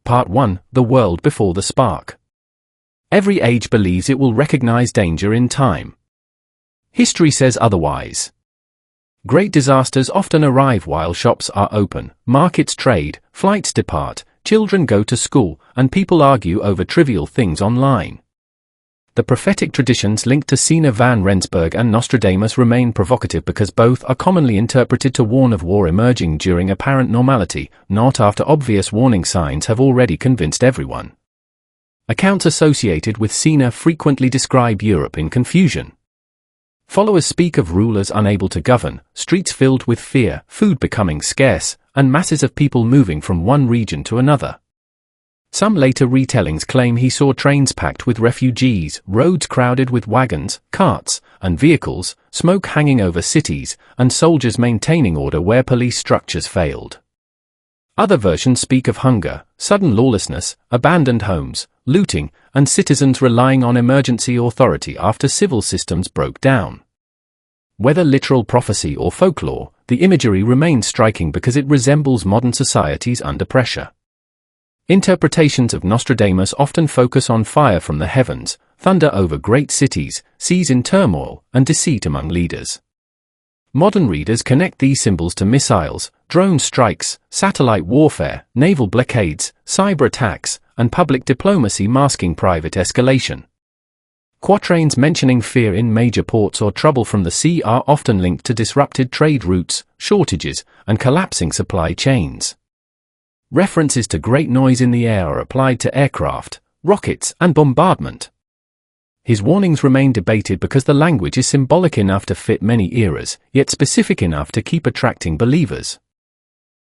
Part 1: The World Before the Spark. Every age believes it will recognize danger in time. History says otherwise. Great disasters often arrive while shops are open, markets trade, flights depart, children go to school, and people argue over trivial things online. The prophetic traditions linked to Siener van Rensburg and Nostradamus remain provocative because both are commonly interpreted to warn of war emerging during apparent normality, not after obvious warning signs have already convinced everyone. Accounts associated with Siener frequently describe Europe in confusion. Followers speak of rulers unable to govern, streets filled with fear, food becoming scarce, and masses of people moving from one region to another. Some later retellings claim he saw trains packed with refugees, roads crowded with wagons, carts, and vehicles, smoke hanging over cities, and soldiers maintaining order where police structures failed. Other versions speak of hunger, sudden lawlessness, abandoned homes, looting, and citizens relying on emergency authority after civil systems broke down. Whether literal prophecy or folklore, the imagery remains striking because it resembles modern societies under pressure. Interpretations of Nostradamus often focus on fire from the heavens, thunder over great cities, seas in turmoil, and deceit among leaders. Modern readers connect these symbols to missiles, drone strikes, satellite warfare, naval blockades, cyber attacks, and public diplomacy masking private escalation. Quatrains mentioning fear in major ports or trouble from the sea are often linked to disrupted trade routes, shortages, and collapsing supply chains. References to great noise in the air are applied to aircraft, rockets, and bombardment. His warnings remain debated because the language is symbolic enough to fit many eras, yet specific enough to keep attracting believers.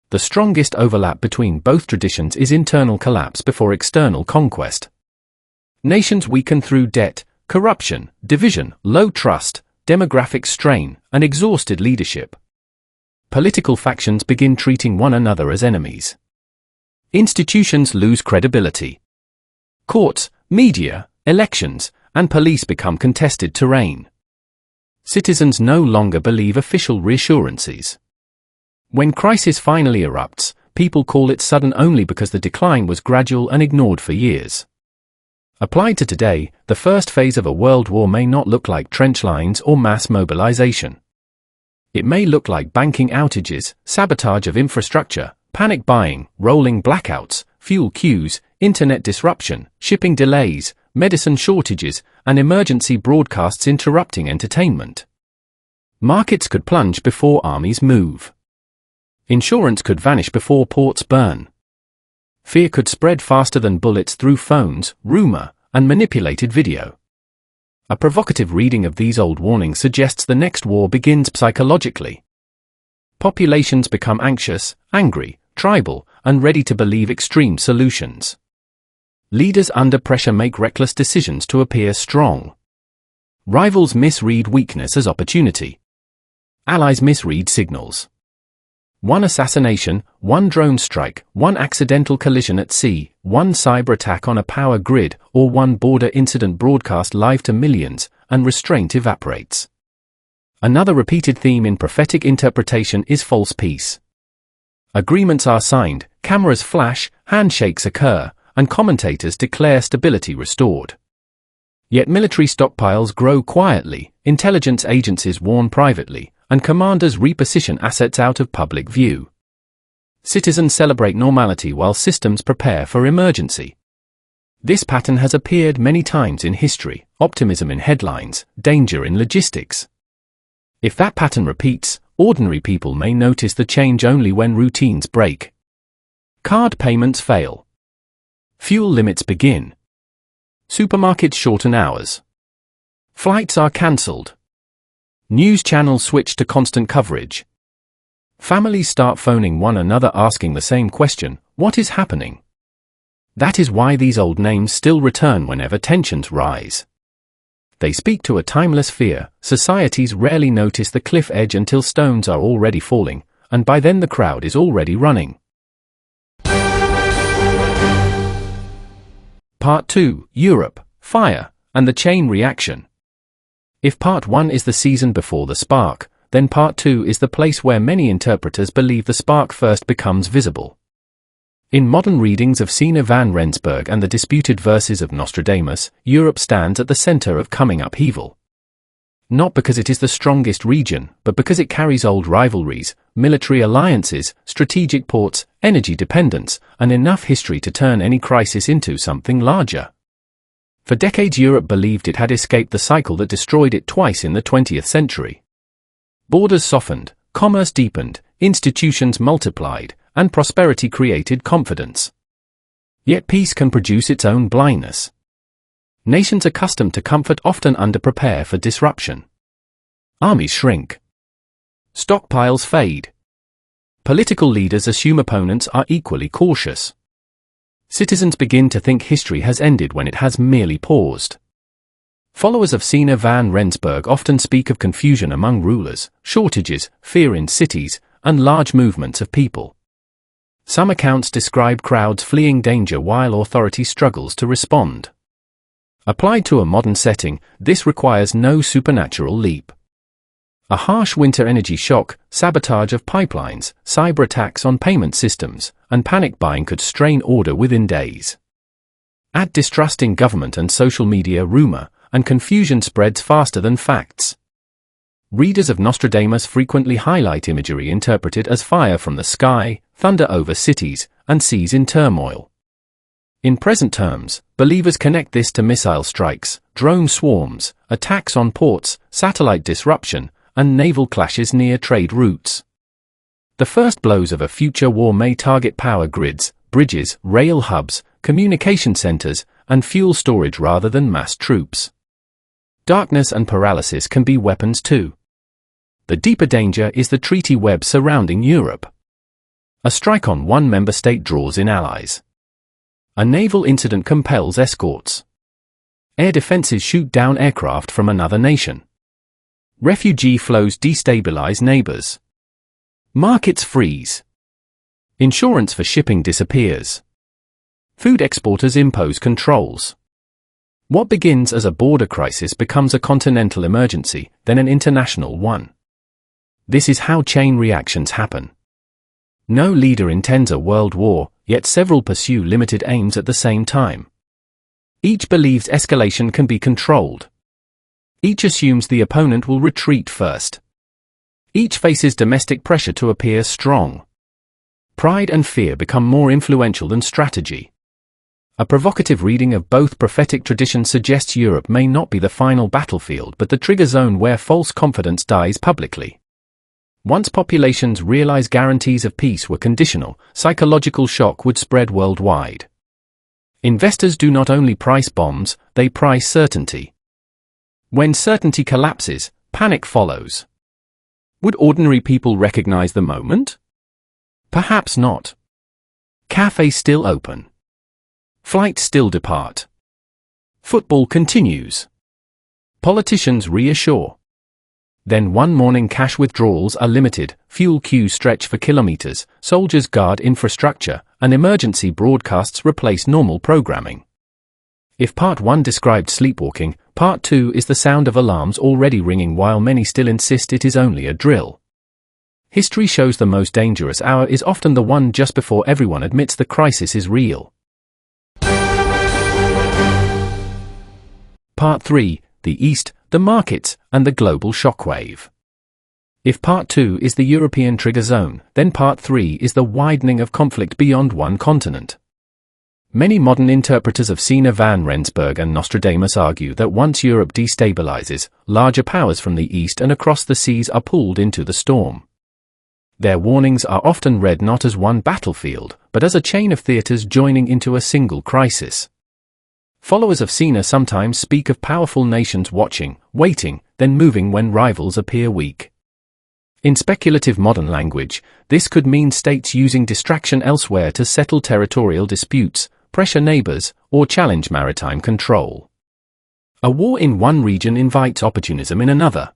The strongest overlap between both traditions is internal collapse before external conquest. Nations weaken through debt, corruption, division, low trust, demographic strain, and exhausted leadership. Political factions begin treating one another as enemies. Institutions lose credibility. Courts, media, elections, and police become contested terrain. Citizens no longer believe official reassurances. When crisis finally erupts, people call it sudden only because the decline was gradual and ignored for years. Applied to today, the first phase of a world war may not look like trench lines or mass mobilization. It may look like banking outages, sabotage of infrastructure, panic buying, rolling blackouts, fuel queues, internet disruption, shipping delays, medicine shortages, and emergency broadcasts interrupting entertainment. Markets could plunge before armies move. Insurance could vanish before ports burn. Fear could spread faster than bullets through phones, rumor, and manipulated video. A provocative reading of these old warnings suggests the next war begins psychologically. Populations become anxious, angry, tribal, and ready to believe extreme solutions. Leaders under pressure make reckless decisions to appear strong. Rivals misread weakness as opportunity. Allies misread signals. One assassination, one drone strike, one accidental collision at sea, one cyber attack on a power grid, or one border incident broadcast live to millions, and restraint evaporates. Another repeated theme in prophetic interpretation is false peace. Agreements are signed, cameras flash, handshakes occur, and commentators declare stability restored. Yet military stockpiles grow quietly, intelligence agencies warn privately, and commanders reposition assets out of public view. Citizens celebrate normality while systems prepare for emergency. This pattern has appeared many times in history: optimism in headlines, danger in logistics. If that pattern repeats, ordinary people may notice the change only when routines break. Card payments fail. Fuel limits begin. Supermarkets shorten hours. Flights are cancelled. News channels switch to constant coverage. Families start phoning one another asking the same question: what is happening? That is why these old names still return whenever tensions rise. They speak to a timeless fear. Societies rarely notice the cliff edge until stones are already falling, and by then the crowd is already running. Part 2: Europe, Fire, and the Chain Reaction. If Part 1 is the season before the spark, then Part 2 is the place where many interpreters believe the spark first becomes visible. In modern readings of Siener van Rensburg and the disputed verses of Nostradamus, Europe stands at the center of coming upheaval. Not because it is the strongest region, but because it carries old rivalries, military alliances, strategic ports, energy dependence, and enough history to turn any crisis into something larger. For decades Europe believed it had escaped the cycle that destroyed it twice in the 20th century. Borders softened, commerce deepened, institutions multiplied, and prosperity created confidence. Yet peace can produce its own blindness. Nations accustomed to comfort often underprepare for disruption. Armies shrink. Stockpiles fade. Political leaders assume opponents are equally cautious. Citizens begin to think history has ended when it has merely paused. Followers of Siener van Rensburg often speak of confusion among rulers, shortages, fear in cities, and large movements of people. Some accounts describe crowds fleeing danger while authority struggles to respond. Applied to a modern setting, this requires no supernatural leap. A harsh winter energy shock, sabotage of pipelines, cyber attacks on payment systems, and panic buying could strain order within days. Add distrust in government and social media rumor, and confusion spreads faster than facts. Readers of Nostradamus frequently highlight imagery interpreted as fire from the sky, thunder over cities, and seas in turmoil. In present terms, believers connect this to missile strikes, drone swarms, attacks on ports, satellite disruption, and naval clashes near trade routes. The first blows of a future war may target power grids, bridges, rail hubs, communication centers, and fuel storage rather than mass troops. Darkness and paralysis can be weapons too. The deeper danger is the treaty web surrounding Europe. A strike on one member state draws in allies. A naval incident compels escorts. Air defenses shoot down aircraft from another nation. Refugee flows destabilize neighbors. Markets freeze. Insurance for shipping disappears. Food exporters impose controls. What begins as a border crisis becomes a continental emergency, then an international one. This is how chain reactions happen. No leader intends a world war, yet several pursue limited aims at the same time. Each believes escalation can be controlled. Each assumes the opponent will retreat first. Each faces domestic pressure to appear strong. Pride and fear become more influential than strategy. A provocative reading of both prophetic traditions suggests Europe may not be the final battlefield but the trigger zone where false confidence dies publicly. Once populations realize guarantees of peace were conditional, psychological shock would spread worldwide. Investors do not only price bombs, they price certainty. When certainty collapses, panic follows. Would ordinary people recognize the moment? Perhaps not. Cafes still open. Flights still depart. Football continues. Politicians reassure. Then one morning cash withdrawals are limited, fuel queues stretch for kilometers, soldiers guard infrastructure, and emergency broadcasts replace normal programming. If Part 1 described sleepwalking, Part 2 is the sound of alarms already ringing while many still insist it is only a drill. History shows the most dangerous hour is often the one just before everyone admits the crisis is real. Part 3, the East, the markets, and the global shockwave. If Part 2 is the European trigger zone, then Part 3 is the widening of conflict beyond one continent. Many modern interpreters of Siener van Rensburg and Nostradamus argue that once Europe destabilizes, larger powers from the east and across the seas are pulled into the storm. Their warnings are often read not as one battlefield, but as a chain of theaters joining into a single crisis. Followers of Siener sometimes speak of powerful nations watching, waiting, then moving when rivals appear weak. In speculative modern language, this could mean states using distraction elsewhere to settle territorial disputes, pressure neighbors, or challenge maritime control. A war in one region invites opportunism in another.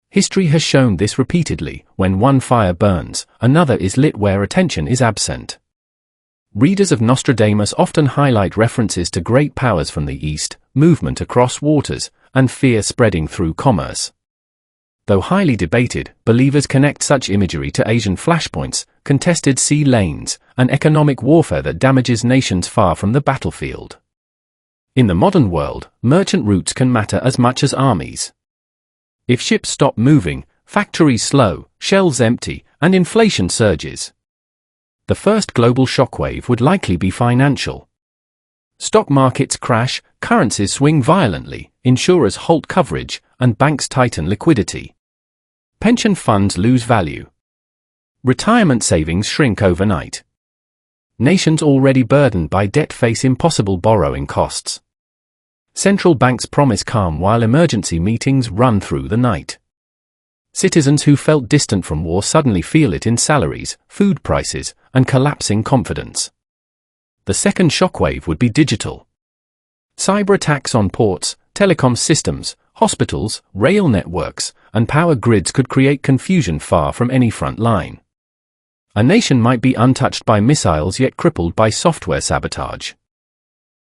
History has shown this repeatedly. When one fire burns, another is lit where attention is absent. Readers of Nostradamus often highlight references to great powers from the east, movement across waters, and fear spreading through commerce. Though highly debated, believers connect such imagery to Asian flashpoints, contested sea lanes, and economic warfare that damages nations far from the battlefield. In the modern world, merchant routes can matter as much as armies. If ships stop moving, factories slow, shelves empty, and inflation surges. The first global shockwave would likely be financial. Stock markets crash, currencies swing violently, insurers halt coverage, and banks tighten liquidity. Pension funds lose value. Retirement savings shrink overnight. Nations already burdened by debt face impossible borrowing costs. Central banks promise calm while emergency meetings run through the night. Citizens who felt distant from war suddenly feel it in salaries, food prices, and collapsing confidence. The second shockwave would be digital. Cyber attacks on ports, telecom systems, hospitals, rail networks, and power grids could create confusion far from any front line. A nation might be untouched by missiles yet crippled by software sabotage.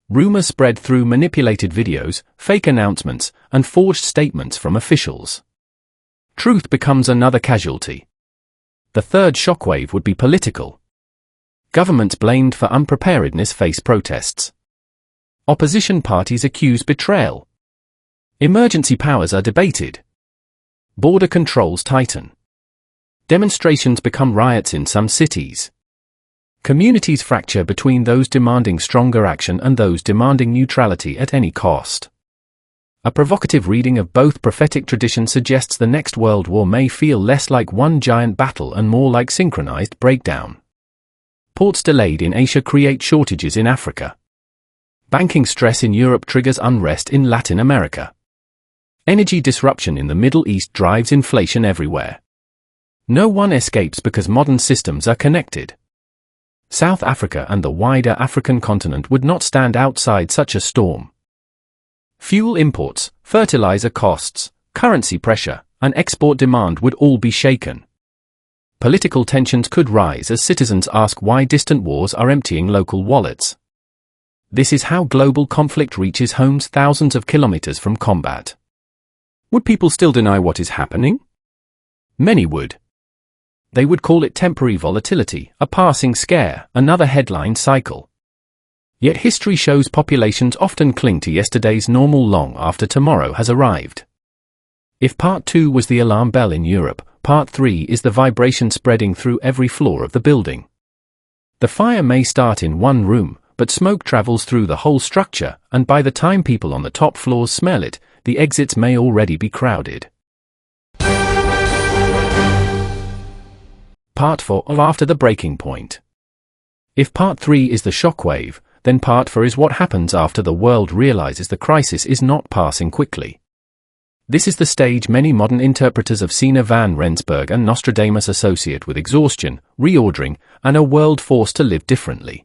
Rumors spread through manipulated videos, fake announcements, and forged statements from officials. Truth becomes another casualty. The third shockwave would be political. Governments blamed for unpreparedness face protests. Opposition parties accuse betrayal. Emergency powers are debated. Border controls tighten. Demonstrations become riots in some cities. Communities fracture between those demanding stronger action and those demanding neutrality at any cost. A provocative reading of both prophetic traditions suggests the next world war may feel less like one giant battle and more like synchronized breakdown. Ports delayed in Asia create shortages in Africa. Banking stress in Europe triggers unrest in Latin America. Energy disruption in the Middle East drives inflation everywhere. No one escapes because modern systems are connected. South Africa and the wider African continent would not stand outside such a storm. Fuel imports, fertilizer costs, currency pressure, and export demand would all be shaken. Political tensions could rise as citizens ask why distant wars are emptying local wallets. This is how global conflict reaches homes thousands of kilometers from combat. Would people still deny what is happening? Many would. They would call it temporary volatility, a passing scare, another headline cycle. Yet history shows populations often cling to yesterday's normal long after tomorrow has arrived. If Part 2 was the alarm bell in Europe, Part 3 is the vibration spreading through every floor of the building. The fire may start in one room, but smoke travels through the whole structure, and by the time people on the top floors smell it, the exits may already be crowded. Part 4 after the breaking point. If Part 3 is the shockwave, then Part 4 is what happens after the world realizes the crisis is not passing quickly. This is the stage many modern interpreters of Siener van Rensburg and Nostradamus associate with exhaustion, reordering, and a world forced to live differently.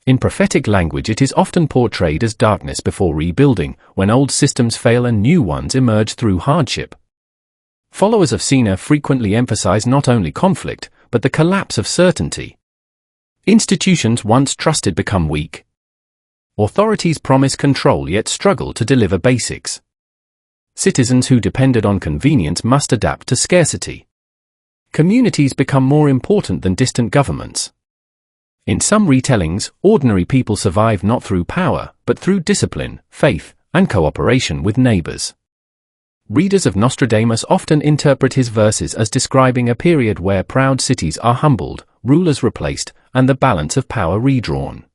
In prophetic language it is often portrayed as darkness before rebuilding, when old systems fail and new ones emerge through hardship. Followers of Siener frequently emphasize not only conflict, but the collapse of certainty. Institutions once trusted become weak. Authorities promise control yet struggle to deliver basics. Citizens who depended on convenience must adapt to scarcity. Communities become more important than distant governments. In some retellings, ordinary people survive not through power, but through discipline, faith, and cooperation with neighbors. Readers of Nostradamus often interpret his verses as describing a period where proud cities are humbled, rulers replaced, and the balance of power redrawn.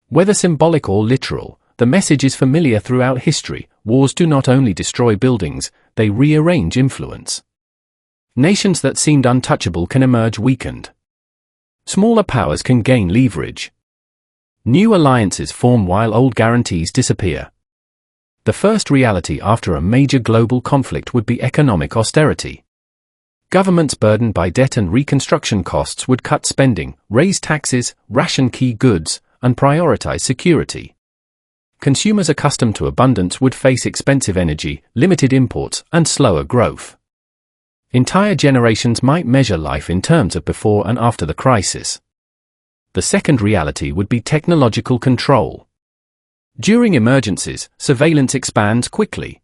Whether symbolic or literal, the message is familiar throughout history. Wars do not only destroy buildings, they rearrange influence. Nations that seemed untouchable can emerge weakened. Smaller powers can gain leverage. New alliances form while old guarantees disappear. The first reality after a major global conflict would be economic austerity. Governments burdened by debt and reconstruction costs would cut spending, raise taxes, ration key goods, and prioritize security. Consumers accustomed to abundance would face expensive energy, limited imports, and slower growth. Entire generations might measure life in terms of before and after the crisis. The second reality would be technological control. During emergencies, surveillance expands quickly.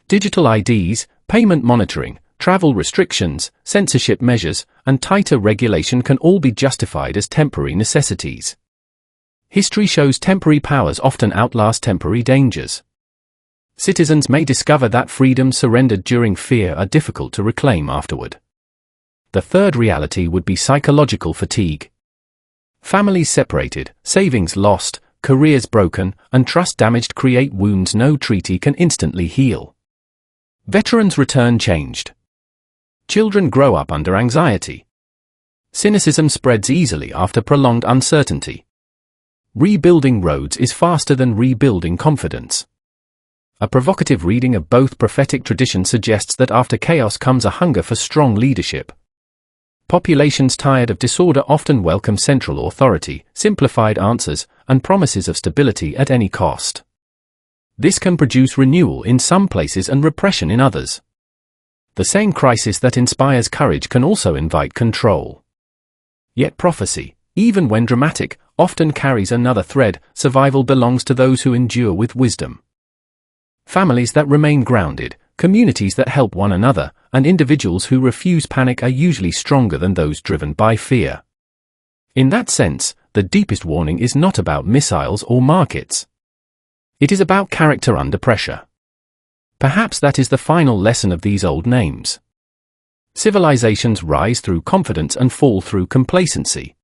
Digital IDs, payment monitoring, travel restrictions, censorship measures, and tighter regulation can all be justified as temporary necessities. History shows temporary powers often outlast temporary dangers. Citizens may discover that freedoms surrendered during fear are difficult to reclaim afterward. The third reality would be psychological fatigue. Families separated, savings lost, careers broken, and trust damaged create wounds no treaty can instantly heal. Veterans return changed. Children grow up under anxiety. Cynicism spreads easily after prolonged uncertainty. Rebuilding roads is faster than rebuilding confidence. A provocative reading of both prophetic traditions suggests that after chaos comes a hunger for strong leadership. Populations tired of disorder often welcome central authority, simplified answers, and promises of stability at any cost. This can produce renewal in some places and repression in others. The same crisis that inspires courage can also invite control. Yet prophecy, even when dramatic, often carries another thread. Survival belongs to those who endure with wisdom. Families that remain grounded, communities that help one another, and individuals who refuse panic are usually stronger than those driven by fear. In that sense, the deepest warning is not about missiles or markets. It is about character under pressure. Perhaps that is the final lesson of these old names. Civilizations rise through confidence and fall through complacency.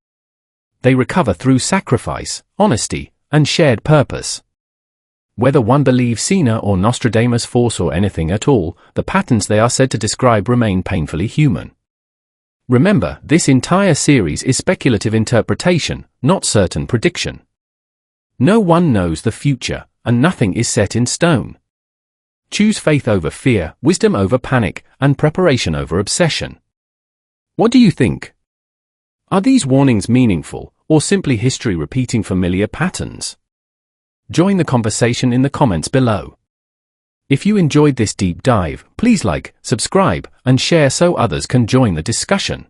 They recover through sacrifice, honesty, and shared purpose. Whether one believes Siener or Nostradamus force or anything at all, the patterns they are said to describe remain painfully human. Remember, this entire series is speculative interpretation, not certain prediction. No one knows the future, and nothing is set in stone. Choose faith over fear, wisdom over panic, and preparation over obsession. What do you think? Are these warnings meaningful, or simply history repeating familiar patterns? Join the conversation in the comments below. If you enjoyed this deep dive, please like, subscribe, and share so others can join the discussion.